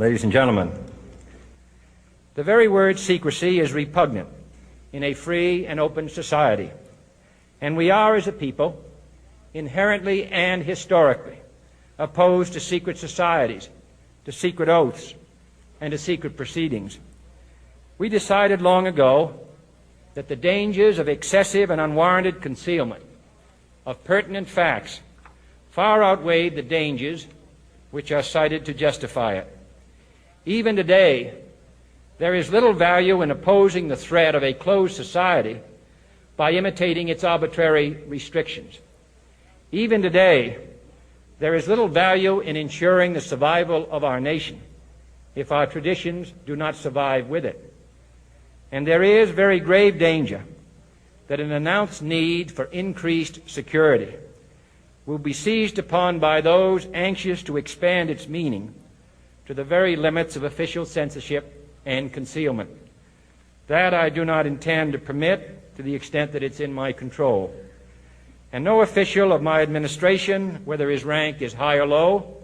ladies and gentlemen. The very word secrecy is repugnant in a free and open society, and we are, as a people, inherently and historically opposed to secret societies, to secret oaths, and to secret proceedings. We decided long ago that the dangers of excessive and unwarranted concealment of pertinent facts far outweighed the dangers which are cited to justify it. Even today, there is little value in opposing the threat of a closed society by imitating its arbitrary restrictions. Even today, there is little value in ensuring the survival of our nation if our traditions do not survive with it. And there is very grave danger that an announced need for increased security will be seized upon by those anxious to expand its meaning to the very limits of official censorship and concealment. That I do not intend to permit to the extent that it's in my control. And no official of my administration, whether his rank is high or low,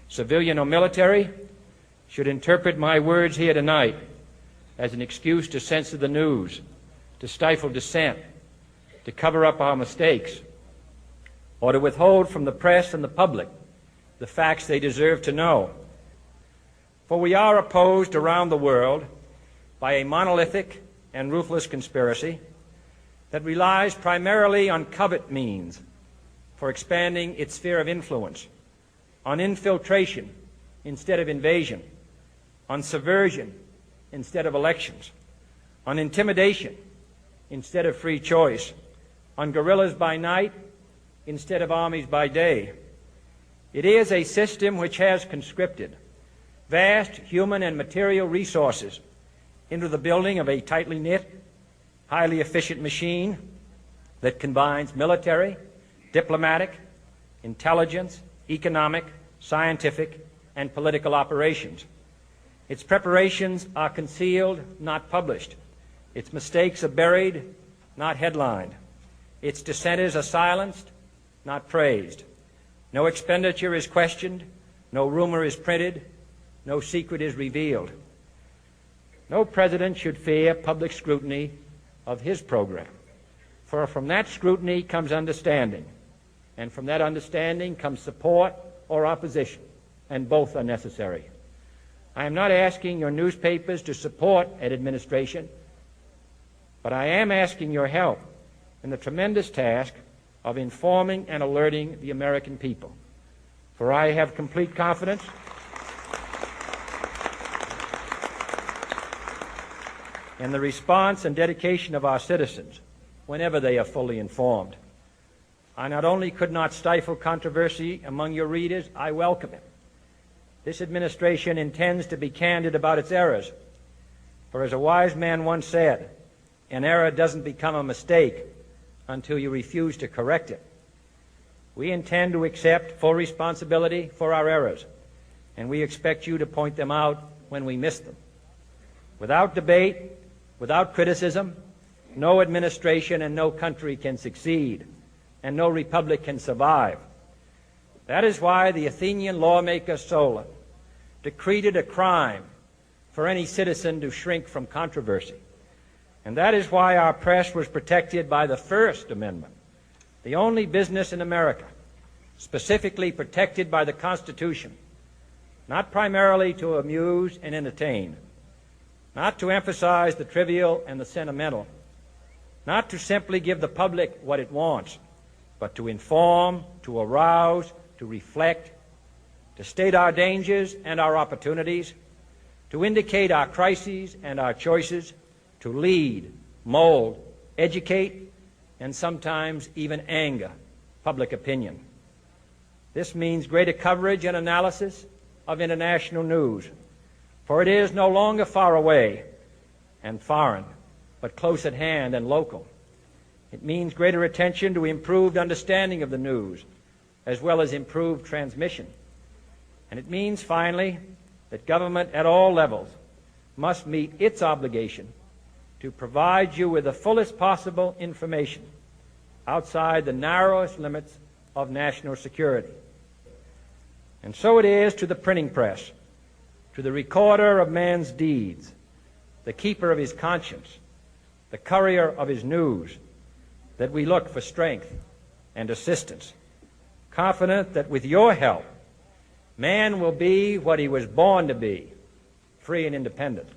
civilian or military, should interpret my words here tonight as an excuse to censor the news, to stifle dissent, to cover up our mistakes, or to withhold from the press and the public the facts they deserve to know. For we are opposed around the world by a monolithic and ruthless conspiracy that relies primarily on covert means for expanding its sphere of influence, on infiltration instead of invasion, on subversion instead of elections, on intimidation instead of free choice, on guerrillas by night instead of armies by day. It is a system which has conscripted vast human and material resources into the building of a tightly knit, highly efficient machine that combines military, diplomatic, intelligence, economic, scientific, and political operations. Its preparations are concealed, not published. Its mistakes are buried, not headlined. Its dissenters are silenced, not praised. No expenditure is questioned, no rumor is printed, no secret is revealed. No president should fear public scrutiny of his program, for from that scrutiny comes understanding, and from that understanding comes support or opposition, and both are necessary. I am not asking your newspapers to support an administration, but I am asking your help in the tremendous task of informing and alerting the American people. For I have complete confidence in the response and dedication of our citizens whenever they are fully informed. I not only could not stifle controversy among your readers, I welcome it. This administration intends to be candid about its errors. For as a wise man once said, an error doesn't become a mistake until you refuse to correct it. We intend to accept full responsibility for our errors, and we expect you to point them out when we miss them. Without debate, without criticism, no administration and no country can succeed, and no republic can survive. That is why the Athenian lawmaker Solon decreed it a crime for any citizen to shrink from controversy. And that is why our press was protected by the First Amendment, the only business in America specifically protected by the Constitution, not primarily to amuse and entertain, not to emphasize the trivial and the sentimental, not to simply give the public what it wants, but to inform, to arouse, to reflect, to state our dangers and our opportunities, to indicate our crises and our choices, to lead, mold, educate, and sometimes even anger public opinion. This means greater coverage and analysis of international news, for it is no longer far away and foreign, but close at hand and local. It means greater attention to improved understanding of the news, as well as improved transmission. And it means, finally, that government at all levels must meet its obligation to provide you with the fullest possible information outside the narrowest limits of national security. And so it is to the printing press, to the recorder of man's deeds, the keeper of his conscience, the courier of his news, that we look for strength and assistance, confident that with your help, man will be what he was born to be, free and independent.